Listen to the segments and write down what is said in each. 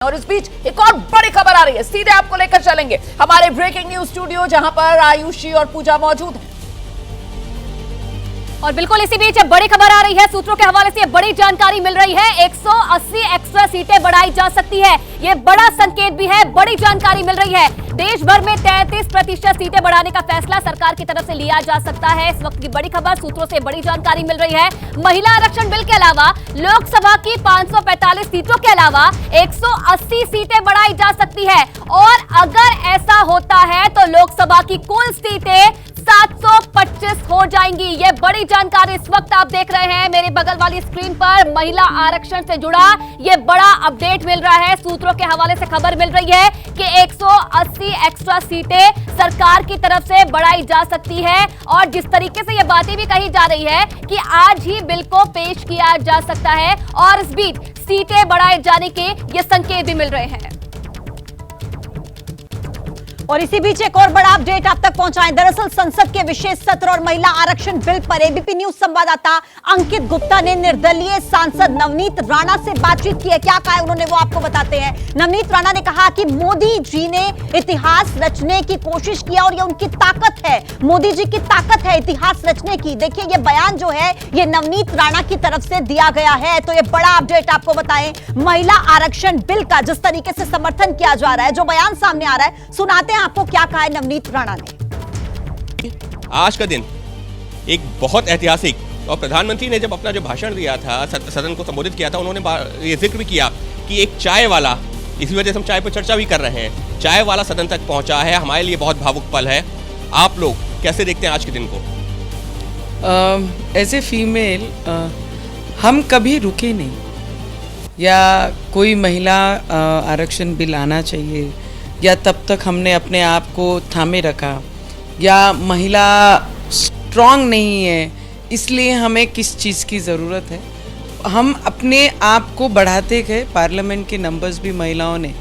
और इस बीच एक और बड़ी खबर आ रही है, सीधे आपको लेकर चलेंगे हमारे ब्रेकिंग न्यूज स्टूडियो, जहां पर आयुषी और पूजा मौजूद है। और बिल्कुल इसी बीच बड़ी खबर आ रही है, सूत्रों के हवाले से बड़ी जानकारी मिल रही है। 180 एक्स्ट्रा सीटें बढ़ाई जा सकती है, ये बड़ा संकेत भी है, बड़ी जानकारी मिल रही है। देश भर में 33% सीटें बढ़ाने का फैसला सरकार की तरफ से लिया जा सकता है। इस वक्त की बड़ी खबर, सूत्रों से बड़ी जानकारी मिल रही है। महिला आरक्षण बिल के अलावा लोकसभा की 545 सीटों के अलावा 180 सीटें बढ़ाई जा सकती है। और अगर ऐसा होता है तो लोकसभा की कुल सीटें 725 हो जाएंगी। ये बड़ी जानकारी इस वक्त आप देख रहे हैं मेरे बगल वाली स्क्रीन पर। महिला आरक्षण से जुड़ा ये बड़ा अपडेट मिल रहा है। सूत्रों के हवाले से खबर मिल रही है कि 180 एक्स्ट्रा सीटें सरकार की तरफ से बढ़ाई जा सकती है। और जिस तरीके से ये बातें भी कही जा रही है कि आज ही बिल को पेश किया जा सकता है, और इस बीच सीटें बढ़ाए जाने के ये संकेत भी मिल रहे हैं। और इसी बीच एक और बड़ा अपडेट आप तक पहुंचाएं। दरअसल संसद के विशेष सत्र और महिला आरक्षण बिल पर एबीपी न्यूज संवाददाता अंकित गुप्ता ने निर्दलीय सांसद नवनीत राणा से बातचीत की है। क्या कहा है उन्होंने, वो आपको बताते हैं। नवनीत राणा ने कहा कि मोदी जी ने इतिहास रचने की कोशिश किया और ये उनकी ताकत है, मोदी जी की ताकत है इतिहास रचने की। देखिए ये बयान जो है ये नवनीत राणा की तरफ से दिया गया है। तो ये बड़ा अपडेट आपको बताएं, महिला आरक्षण बिल का जिस तरीके से समर्थन किया जा रहा है, जो बयान सामने आ रहा है, सुनाते हैं आपको क्या कहा है नवनीत राणा ने। आज का दिन एक बहुत ऐतिहासिक, और प्रधानमंत्री ने जब अपना जो भाषण दिया था, सदन को संबोधित किया था, उन्होंने ये जिक्र भी किया कि एक चाय वाला, इसी वजह से हम चाय पर चर्चा भी कर रहे हैं, चाय वाला सदन तक पहुंचा है। हमारे लिए बहुत भावुक पल है। आप लोग कैसे देखते हैं आज के दिन को? एज ए फीमेल हम कभी रुके नहीं, या कोई महिला आरक्षण बिल आना चाहिए, या तब तक हमने अपने आप को थामे रखा, या महिला स्ट्रांग नहीं है इसलिए हमें किस चीज़ की ज़रूरत है। हम अपने आप को बढ़ाते गए। पार्लियामेंट के नंबर्स भी महिलाओं ने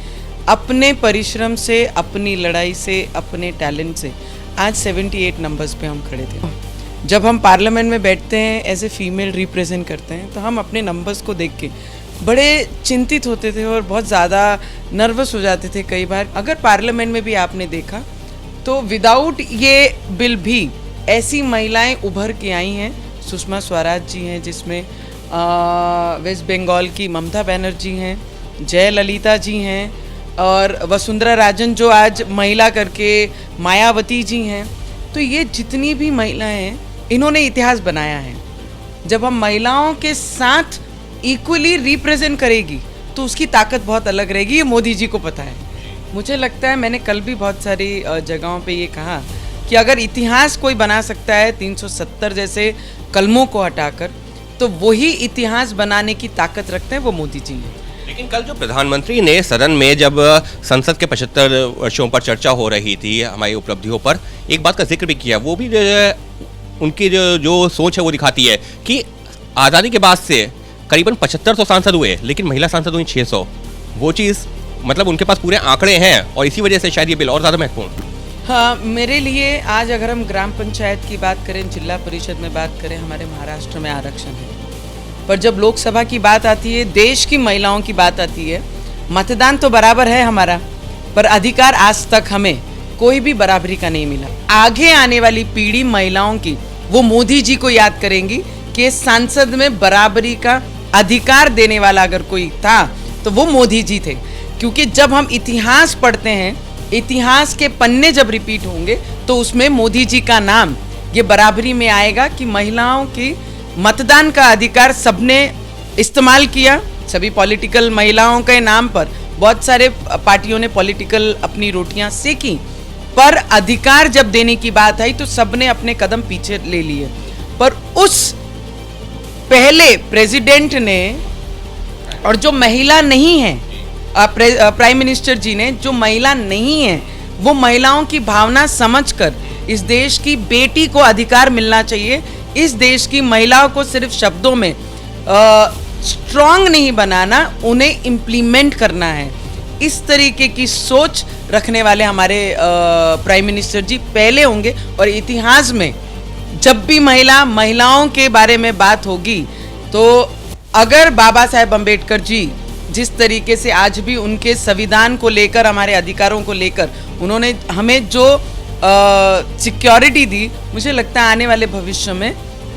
अपने परिश्रम से, अपनी लड़ाई से, अपने टैलेंट से आज 78 नंबर्स पे हम खड़े थे। जब हम पार्लियामेंट में बैठते हैं, एज ए फीमेल रिप्रेजेंट करते हैं, तो हम अपने नंबर्स को देख के बड़े चिंतित होते थे और बहुत ज़्यादा नर्वस हो जाते थे कई बार। अगर पार्लियामेंट में भी आपने देखा तो विदाउट ये बिल भी ऐसी महिलाएं उभर के आई हैं। सुषमा स्वराज जी हैं, जिसमें वेस्ट बंगाल की ममता बनर्जी हैं, जयललिता जी हैं, और वसुंधरा राजन जो आज महिला करके मायावती जी हैं। तो ये जितनी भी महिलाएं हैं, इन्होंने इतिहास बनाया है। जब हम महिलाओं के साथ इक्वली रिप्रेजेंट करेगी तो उसकी ताकत बहुत अलग रहेगी। ये मोदी जी को पता है। मुझे लगता है, मैंने कल भी बहुत सारी जगहों पे ये कहा कि अगर इतिहास कोई बना सकता है 370 जैसे कलमों को हटाकर, तो वही इतिहास बनाने की ताकत रखते हैं वो मोदी जी हैं। लेकिन कल जो प्रधानमंत्री ने सदन में, जब संसद के 75 वर्षों पर चर्चा हो रही थी, हमारी उपलब्धियों पर, एक बात का जिक्र भी किया। वो भी उनकी जो सोच है वो दिखाती है कि आज़ादी के बाद से करीबन 7500 सांसद हुए, लेकिन महिला सांसद हुई 600। वो चीज़, मतलब उनके पास पूरे आंकड़े हैं, और इसी वजह से शायद ये बिल और ज़्यादा महत्वपूर्ण। हाँ, मेरे लिए आज अगर हम ग्राम पंचायत की बात करें, जिला परिषद में बात करें, हमारे महाराष्ट्र में आरक्षण है। पर जब लोकसभा की बात आती है, देश की महिलाओं की बात आती है, मतदान तो बराबर है हमारा, पर अधिकार आज तक हमें कोई भी बराबरी का नहीं मिला। आगे आने वाली पीढ़ी महिलाओं की, वो मोदी जी को याद करेंगी कि सांसद में बराबरी का अधिकार देने वाला अगर कोई था तो वो मोदी जी थे। क्योंकि जब हम इतिहास पढ़ते हैं, इतिहास के पन्ने जब रिपीट होंगे, तो उसमें मोदी जी का नाम ये बराबरी में आएगा कि महिलाओं की मतदान का अधिकार सबने इस्तेमाल किया। सभी पॉलिटिकल महिलाओं के नाम पर बहुत सारे पार्टियों ने पॉलिटिकल अपनी रोटियां सेकी, पर अधिकार जब देने की बात आई तो सबने अपने कदम पीछे ले लिए। पर उस पहले प्रेसिडेंट ने, और जो महिला नहीं है, प्राइम मिनिस्टर जी ने, जो महिला नहीं है, वो महिलाओं की भावना समझकर इस देश की बेटी को अधिकार मिलना चाहिए। इस देश की महिलाओं को सिर्फ शब्दों में स्ट्रांग नहीं बनाना, उन्हें इम्प्लीमेंट करना है। इस तरीके की सोच रखने वाले हमारे प्राइम मिनिस्टर जी पहले होंगे। और इतिहास में जब भी महिलाओं के बारे में बात होगी, तो अगर बाबा साहेब अम्बेडकर जी जिस तरीके से आज भी उनके संविधान को लेकर, हमारे अधिकारों को लेकर उन्होंने हमें जो सिक्योरिटी दी, मुझे लगता है आने वाले भविष्य में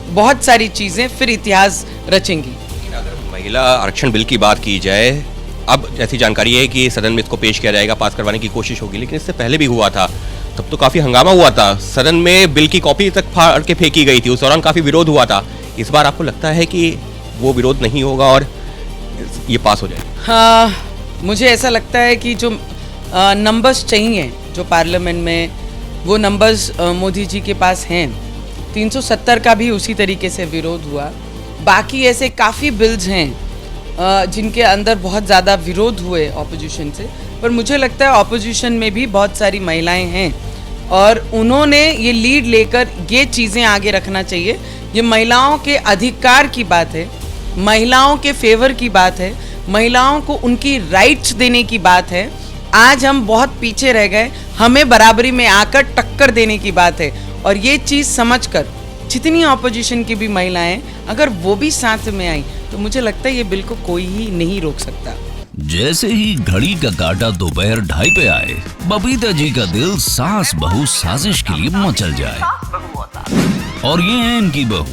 बहुत सारी चीज़ें फिर इतिहास रचेंगी। अगर महिला आरक्षण बिल की बात की जाए, अब ऐसी जानकारी है कि सदन में इसको पेश किया जाएगा, पास करवाने की कोशिश होगी, लेकिन इससे पहले भी हुआ था, तब तो काफ़ी हंगामा हुआ था, सदन में बिल की कॉपी तक फाड़ के फेंकी गई थी, उस दौरान काफ़ी विरोध हुआ था। इस बार आपको लगता है कि वो विरोध नहीं होगा और ये पास हो जाएगा? हाँ, मुझे ऐसा लगता है कि जो नंबर्स चाहिए जो पार्लियामेंट में, वो नंबर्स मोदी जी के पास हैं। 370 का भी उसी तरीके से विरोध हुआ। बाकी ऐसे काफ़ी बिल्स हैं जिनके अंदर बहुत ज़्यादा विरोध हुए ऑपोजिशन से, पर मुझे लगता है ऑपोजिशन में भी बहुत सारी महिलाएं हैं और उन्होंने ये लीड लेकर ये चीज़ें आगे रखना चाहिए। ये महिलाओं के अधिकार की बात है, महिलाओं के फेवर की बात है, महिलाओं को उनकी राइट्स देने की बात है। आज हम बहुत पीछे रह गए, हमें बराबरी में आकर टक्कर देने की बात है और ये चीज़ समझकर जितनी ऑपोजिशन की भी महिलाएं अगर वो भी साथ में आई तो मुझे लगता है ये बिल को कोई ही नहीं रोक सकता। जैसे ही घड़ी का काटा दोपहर 2:30 पे आए, बबीता जी का दिल सास बहू साजिश के लिए मचल जाए। और ये है इनकी बहू,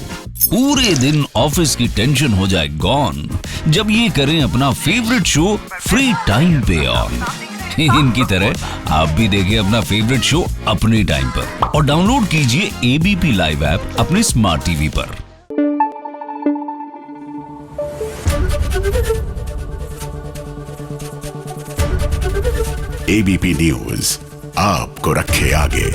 पूरे दिन ऑफिस की टेंशन हो जाए गॉन जब ये करें अपना फेवरेट शो फ्री टाइम पे ऑन। इनकी तरह आप भी देखिए अपना फेवरेट शो अपने टाइम पर और डाउनलोड कीजिए एबीपी लाइव ऐप अपने स्मार्ट टीवी पर। एबीपी न्यूज आपको रखे आगे।